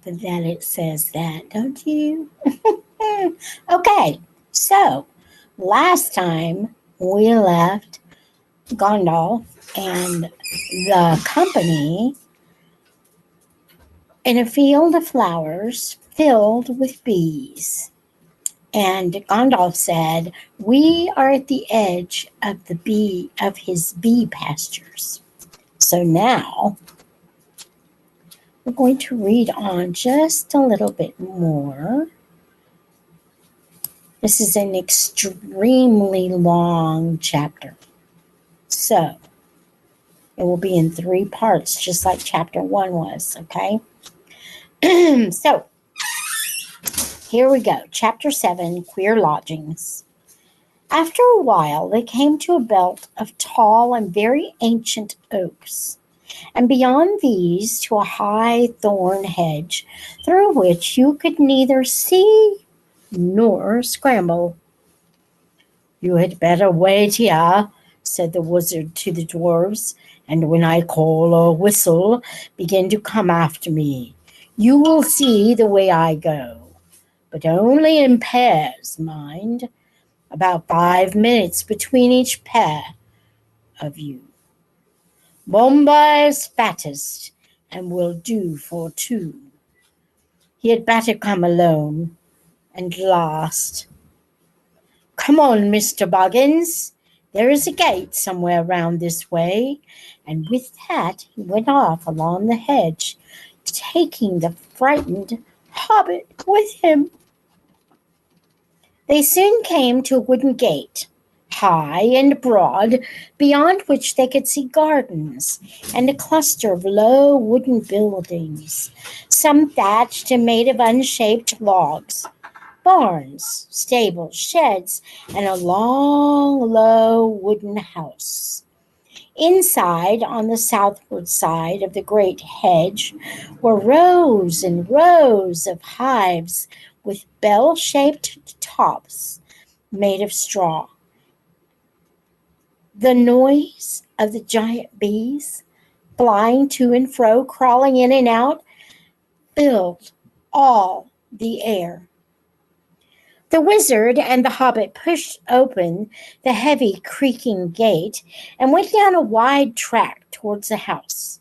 But that it says that, don't you? Okay, so last time we left Gandalf and the company in a field of flowers filled with bees. And Gandalf said, "We are at the edge of his bee pastures." So now we're going to read on just a little bit more. This is an extremely long chapter. So it will be in 3 parts, just like chapter 1 was, okay? So here we go. Chapter 7, Queer Lodgings. After a while, they came to a belt of tall and very ancient oaks, and beyond these to a high thorn hedge through which you could neither see nor scramble. "You had better wait here," said the wizard to the dwarfs, "and when I call or whistle, begin to come after me. You will see the way I go, but only in pairs, mind. About 5 minutes between each pair of you. Bomba is fattest and will do for 2. He had better come alone. And last, come on, Mr. Buggins. There is a gate somewhere round this way." And with that he went off along the hedge, taking the frightened hobbit with him. They soon came to a wooden gate, high and broad, beyond which they could see gardens and a cluster of low wooden buildings, some thatched and made of unshaped logs, barns, stables, sheds, and a long, low wooden house. Inside, on the southward side of the great hedge, were rows and rows of hives with bell-shaped tops made of straw. The noise of the giant bees, flying to and fro, crawling in and out, filled all the air. The wizard and the hobbit pushed open the heavy creaking gate and went down a wide track towards the house.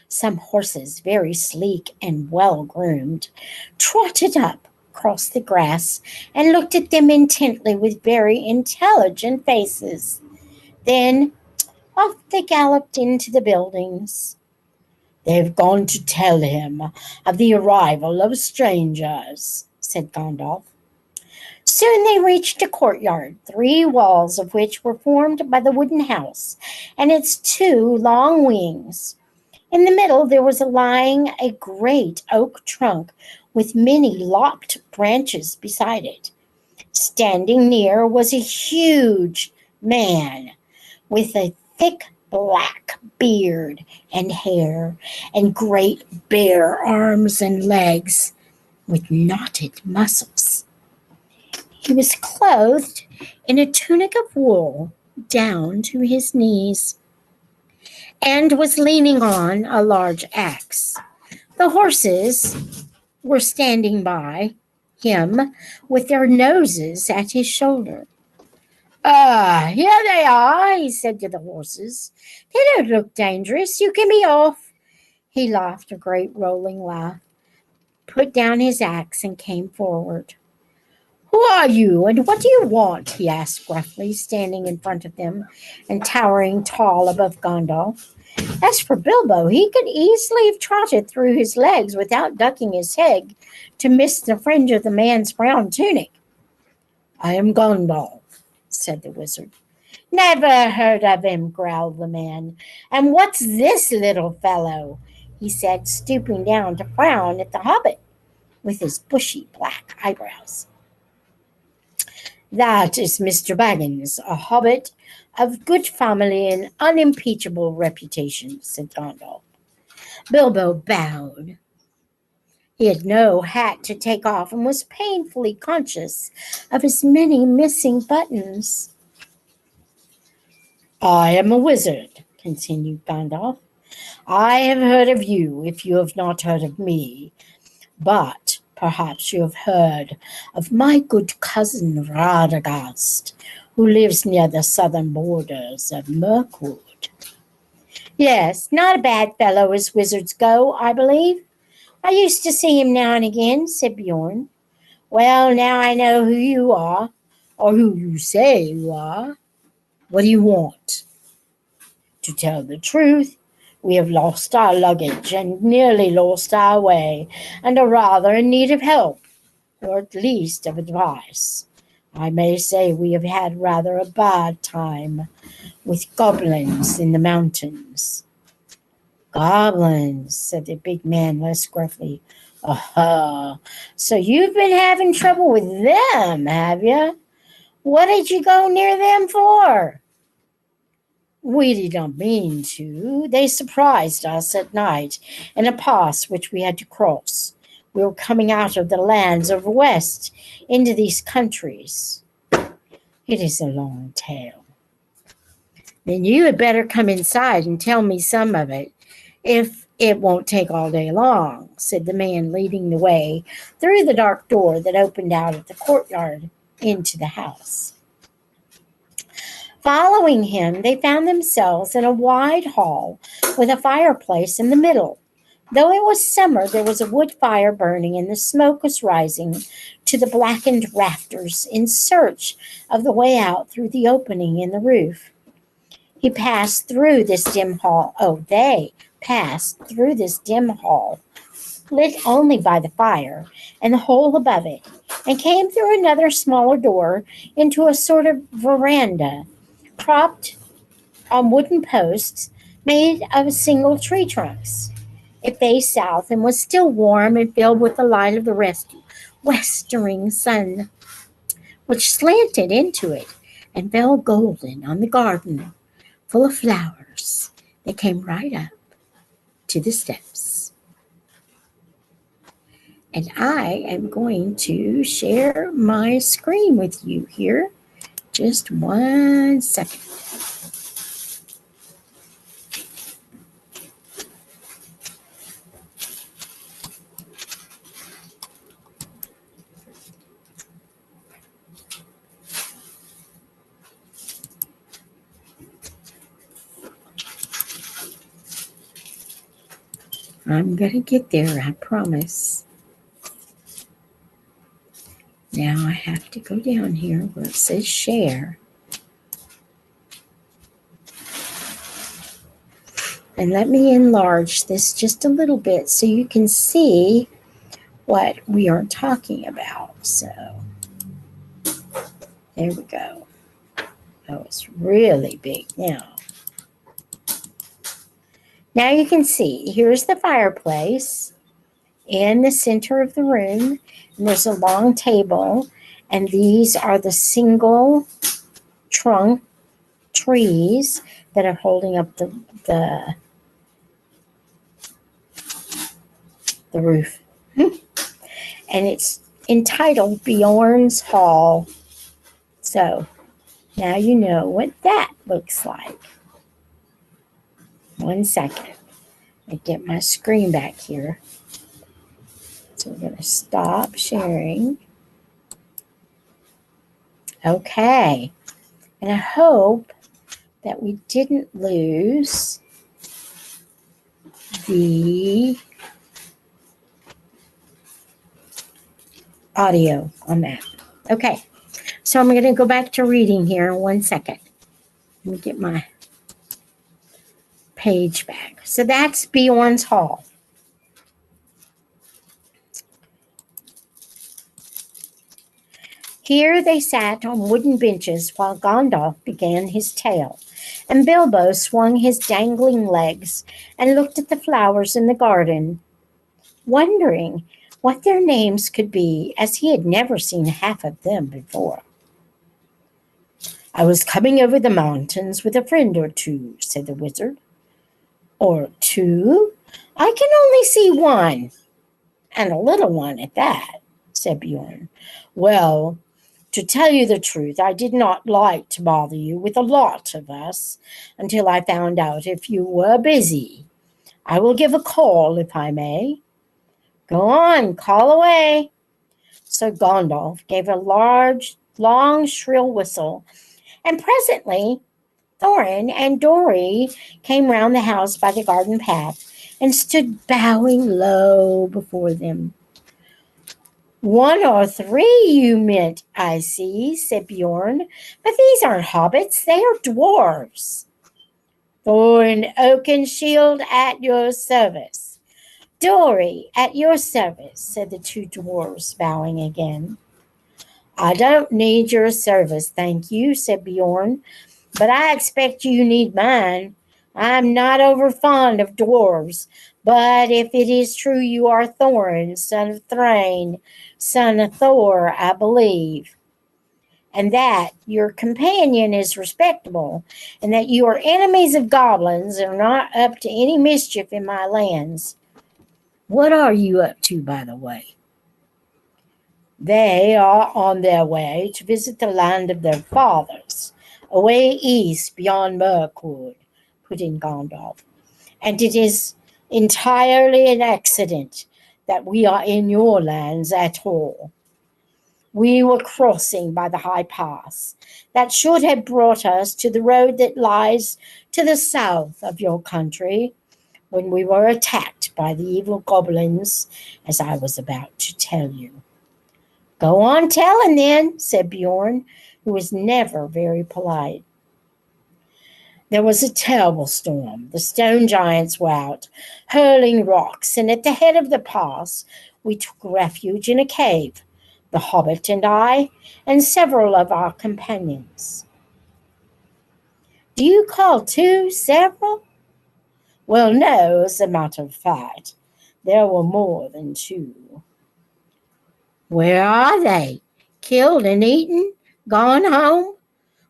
Some horses, very sleek and well groomed, trotted up across the grass and looked at them intently with very intelligent faces. Then off they galloped into the buildings. "They've gone to tell him of the arrival of strangers," said Gandalf. Soon they reached a courtyard, 3 walls of which were formed by the wooden house and its 2 long wings. In the middle there was lying a great oak trunk with many lopped branches beside it. Standing near was a huge man with a thick black beard and hair and great bare arms and legs with knotted muscles. He was clothed in a tunic of wool down to his knees and was leaning on a large axe. The horses were standing by him with their noses at his shoulder. "Ah, here they are," he said to the horses. "They don't look dangerous. You can be off." He laughed a great rolling laugh, put down his axe, and came forward. "Who are you, and what do you want?" he asked gruffly, standing in front of them and towering tall above Gandalf. As for Bilbo, he could easily have trotted through his legs without ducking his head to miss the fringe of the man's brown tunic. "I am Gandalf," said the wizard. "Never heard of him," growled the man. "And what's this little fellow?" he said, stooping down to frown at the hobbit with his bushy black eyebrows. "That is Mr. Baggins, a hobbit of good family and unimpeachable reputation," said Gandalf. Bilbo bowed. He had no hat to take off and was painfully conscious of his many missing buttons. "I am a wizard," continued Gandalf. I have heard of you, if you have not heard of me. But perhaps you have heard of my good cousin Radagast, who lives near the southern borders of Mirkwood. Yes, not a bad fellow as wizards go, I believe. I used to see him now and again, said Beorn. Well, now I know who you are, or who you say you are. What do you want? To tell the truth, we have lost our luggage and nearly lost our way, and are rather in need of help, or at least of advice. I may say we have had rather a bad time with goblins in the mountains. Goblins, said the big man less gruffly. Aha, so you've been having trouble with them, have you? What did you go near them for? We did not mean to. They surprised us at night in a pass which we had to cross. We were coming out of the lands of the west into these countries. It is a long tale. Then you had better come inside and tell me some of it, if it won't take all day long, said the man leading the way through the dark door that opened out of the courtyard into the house. Following him, they found themselves in a wide hall with a fireplace in the middle. Though it was summer, there was a wood fire burning, and the smoke was rising to the blackened rafters in search of the way out through the opening in the roof. He passed through this dim hall. Oh, they passed through this dim hall, lit only by the fire and the hole above it, and came through another smaller door into a sort of veranda, propped on wooden posts made of single tree trunks. It faced south and was still warm and filled with the light of the westering sun, which slanted into it and fell golden on the garden full of flowers that came right up to the steps. And I am going to share my screen with you here. Just 1 second. I'm going to get there, I promise. Now I have to go down here where it says share. And let me enlarge this just a little bit so you can see what we are talking about. So there we go. Oh, it's really big now. Now you can see, here's the fireplace in the center of the room, and there's a long table, and these are the single trunk trees that are holding up the roof. And it's entitled Beorn's Hall. So now you know what that looks like. 1 second. I get my screen back here. So we're going to stop sharing. Okay. And I hope that we didn't lose the audio on that. Okay. So I'm going to go back to reading here in 1 second. Let me get my page back. So that's Beorn's Hall. Here they sat on wooden benches while Gandalf began his tale, and Bilbo swung his dangling legs and looked at the flowers in the garden, wondering what their names could be, as he had never seen half of them before. I was coming over the mountains with a friend or two, said the wizard. Or two? I can only see one, and a little one at that, said Beorn. Well, to tell you the truth, I did not like to bother you with a lot of us until I found out if you were busy. I will give a call if I may. Go on, call away. So Gandalf gave a large, long, shrill whistle, and presently Thorin and Dori came round the house by the garden path and stood bowing low before them. One or three you meant, I see, said Beorn, but these aren't hobbits, they are dwarves. Thorin Oakenshield at your service. Dori at your service, said the two dwarves, bowing again. I don't need your service, thank you, said Beorn, but I expect you need mine. I'm not over fond of dwarves, but if it is true you are Thorin, son of Thrain, son of Thor, I believe, and that your companion is respectable, and that you are enemies of goblins and are not up to any mischief in my lands. What are you up to, by the way? They are on their way to visit the land of their fathers, away east beyond Mirkwood, put in Gandalf. And it is entirely an accident that we are in your lands at all. We were crossing by the high pass that should have brought us to the road that lies to the south of your country when we were attacked by the evil goblins, as I was about to tell you. Go on telling then, said Beorn, who was never very polite. There was a terrible storm. The stone giants were out, hurling rocks, and at the head of the pass we took refuge in a cave, the hobbit and I, and several of our companions. Do you call two several? Well, no, as a matter of fact, there were more than two. Where are they? Killed and eaten? Gone home?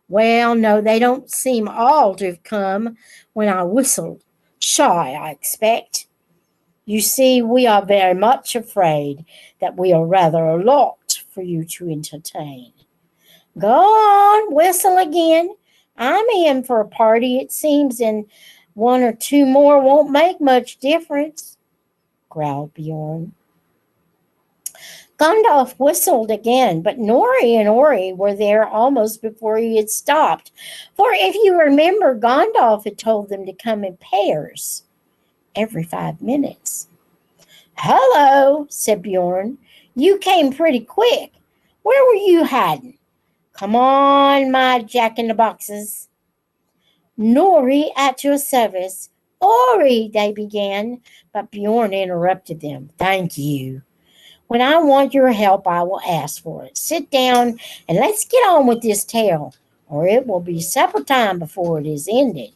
Well, no, they don't seem all to have come when I whistled. Shy, I expect. You see, we are very much afraid that we are rather a lot for you to entertain. Go on, whistle again. I'm in for a party, it seems, and one or two more won't make much difference, growled Beorn. Gandalf whistled again, but Nori and Ori were there almost before he had stopped. For if you remember, Gandalf had told them to come in pairs every 5 minutes. Hello, said Beorn. You came pretty quick. Where were you hiding? Come on, my jack-in-the-boxes. Nori at your service. Ori, they began, but Beorn interrupted them. Thank you. When I want your help, I will ask for it. Sit down and let's get on with this tale, or it will be supper time before it is ended.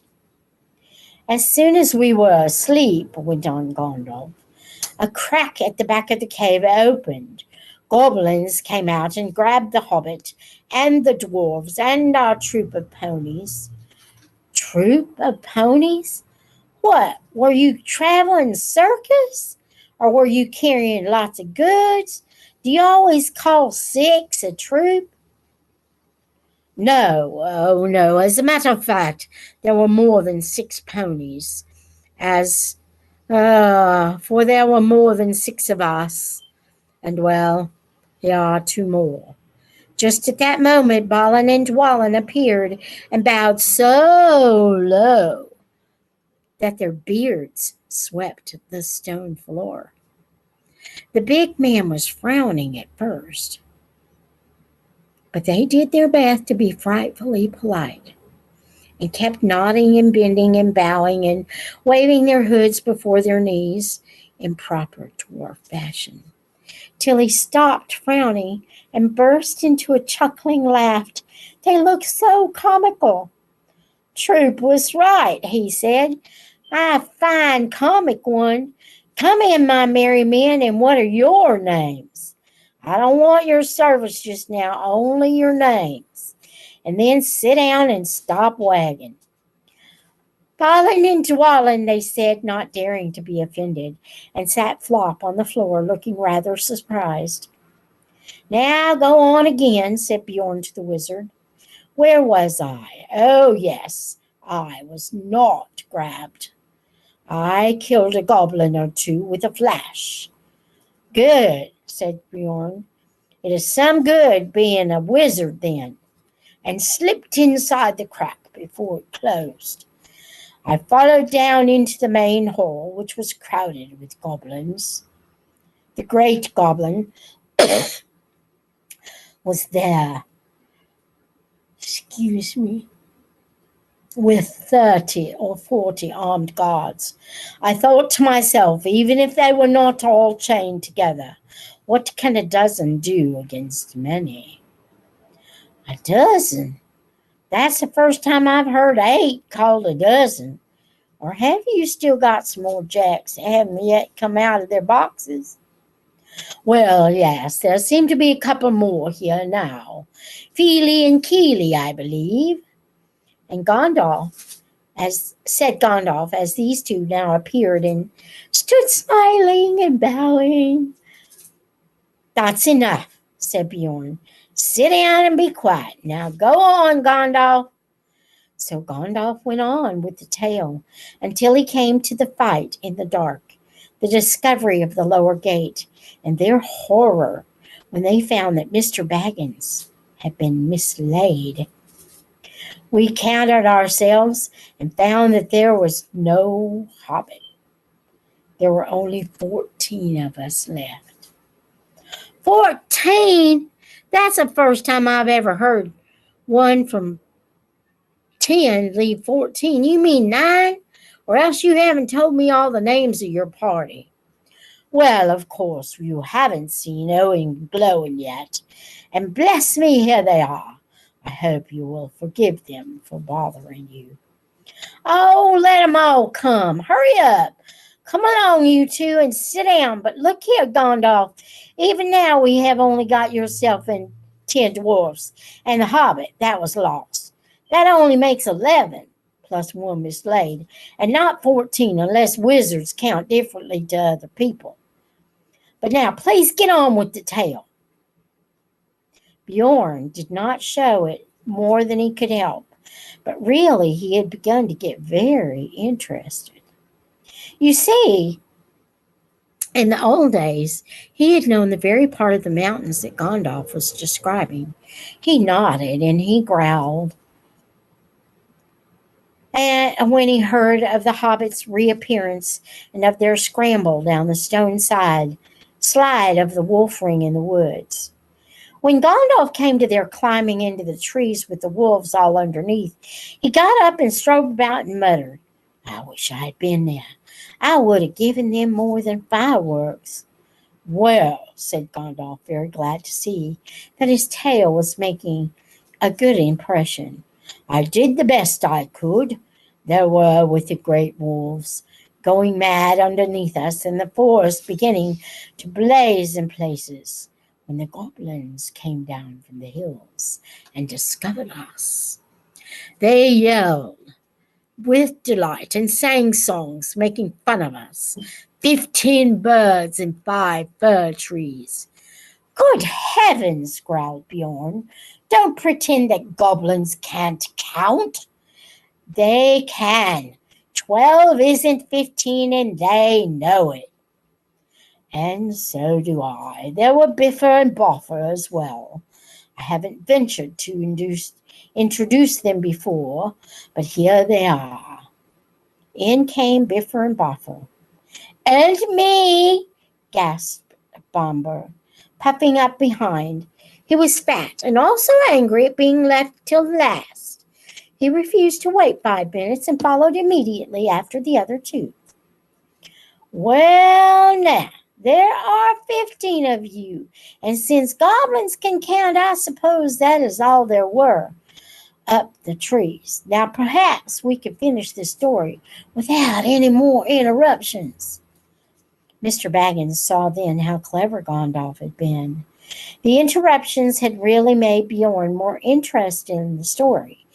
As soon as we were asleep, went on Gandalf, a crack at the back of the cave opened. Goblins came out and grabbed the hobbit and the dwarves and our troop of ponies. Troop of ponies? What, were you traveling circus? Or were you carrying lots of goods? Do you always call six a troop? No, oh no. As a matter of fact, there were more than 6 ponies. For there were more than 6 of us. And well, there are 2 more. Just at that moment, Balin and Dwalin appeared and bowed so low that their beards swept the stone floor. The big man was frowning at first, but they did their best to be frightfully polite and kept nodding and bending and bowing and waving their hoods before their knees in proper dwarf fashion, till he stopped frowning and burst into a chuckling laugh. They looked so comical. Troop was right, he said. A fine comic one. Come in, my merry men, and what are your names? I don't want your service just now, only your names. And then sit down and stop wagging. Balin and Dwalin, they said, not daring to be offended, and sat flop on the floor, looking rather surprised. Now go on again, said Beorn to the wizard. Where was I? Oh, yes, I was not grabbed. I killed a goblin or two with a flash. Good, said Beorn. It is some good being a wizard then, and slipped inside the crack before it closed. I followed down into the main hall, which was crowded with goblins. The great goblin was there, excuse me, with 30 or 40 armed guards. I thought to myself, even if they were not all chained together, what can a dozen do against many? A dozen? That's the first time I've heard 8 called a dozen. Or have you still got some more jacks that haven't yet come out of their boxes? Well, yes, there seem to be a couple more here now. Feely and Keely, I believe. And Gandalf, as these two now appeared and stood smiling and bowing. That's enough, said Beorn. Sit down and be quiet. Now go on, Gandalf. So Gandalf went on with the tale until he came to the fight in the dark, the discovery of the lower gate, and their horror when they found that Mr. Baggins had been mislaid. We counted ourselves and found that there was no hobbit. There were only 14 of us left. 14? That's the first time I've ever heard one from 10 leave 14. You mean 9? Or else you haven't told me all the names of your party. Well, of course, you haven't seen Owen and Glowing yet. And bless me, here they are. I hope you will forgive them for bothering you. Oh, let 'em all come. Hurry up. Come along, you two, and sit down. But look here, Gandalf. Even now we have only got yourself and 10 dwarfs, and the hobbit, that was lost. That only makes 11, plus one mislaid, and not 14 unless wizards count differently to other people. But now, please get on with the tale. Beorn did not show it more than he could help, but really he had begun to get very interested. You see, in the old days, he had known the very part of the mountains that Gandalf was describing. He nodded and he growled. And when he heard of the hobbits' reappearance and of their scramble down the stone slide of the wolf ring in the woods. When Gandalf came to their climbing into the trees with the wolves all underneath, he got up and strode about and muttered, I wish I had been there. I would have given them more than fireworks. Well, said Gandalf, very glad to see that his tale was making a good impression. I did the best I could. There were with the great wolves going mad underneath us and the forest beginning to blaze in places when the goblins came down from the hills and discovered us. They yelled with delight and sang songs making fun of us. 15 birds and 5 fir trees. Good heavens, growled Beorn. Don't pretend that goblins can't count. They can. 12 isn't 15 and they know it. And so do I. There were Bifur and Boffer as well. I haven't ventured to introduce them before, but here they are. In came Bifur and Boffer. And me, gasped Bomber, puffing up behind. He was fat and also angry at being left till last. He refused to wait 5 minutes and followed immediately after the other two. Well, now, there are 15 of you, and since goblins can count, I suppose that is all there were up the trees. Now, perhaps we could finish this story without any more interruptions. Mr. Baggins saw then how clever Gandalf had been. The interruptions had really made Beorn more interested in the story,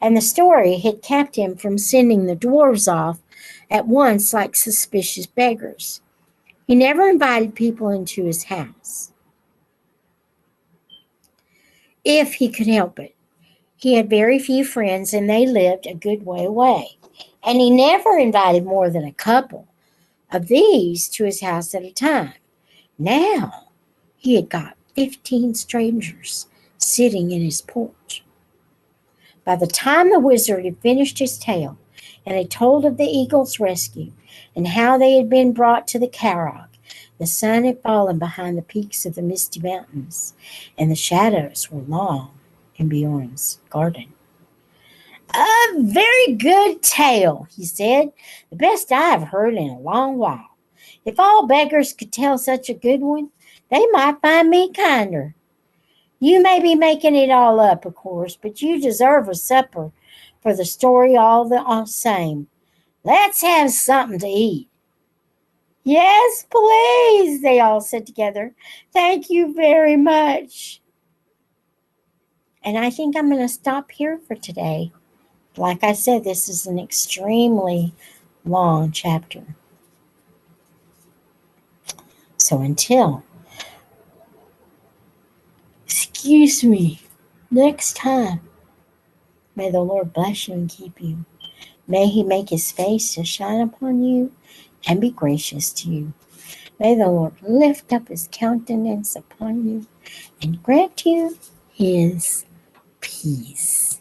and the story had kept him from sending the dwarves off at once like suspicious beggars. He never invited people into his house, if he could help it. He had very few friends and they lived a good way away. And he never invited more than a couple of these to his house at a time. Now he had got 15 strangers sitting in his porch. By the time the wizard had finished his tale and had told of the eagle's rescue and how they had been brought to the Carrock, the sun had fallen behind the peaks of the misty mountains, and the shadows were long in Beorn's garden. "A very good tale," he said, "the best I have heard in a long while. If all beggars could tell such a good one, they might find me kinder. You may be making it all up, of course, but you deserve a supper for the story all same. Let's have something to eat." "Yes, please," they all said together. "Thank you very much." And I think I'm going to stop here for today. Like I said, this is an extremely long chapter. So until, excuse me, next time, may the Lord bless you and keep you. May he make his face to shine upon you and be gracious to you. May the Lord lift up his countenance upon you and grant you his peace.